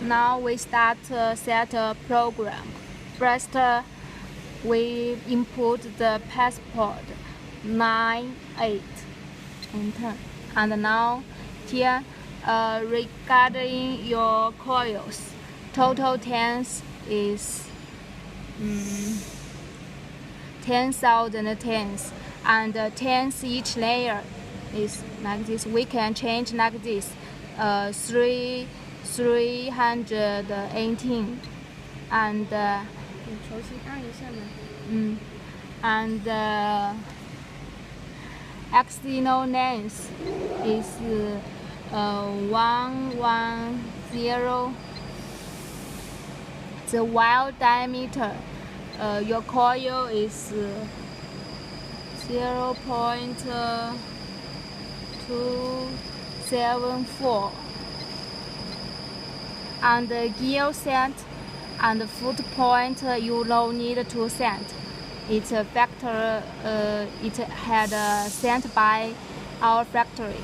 Now we start set a program. First, we input the password 98 enter. And now here regarding your coils, total turns is 10,000 turns, and turns each layer is like this. We can change like this, 318 and external length is 110. The wire diameter, your coil is 0.274, and the gear set and foot point you don't need to set. It's a factor. It had sent by our factory.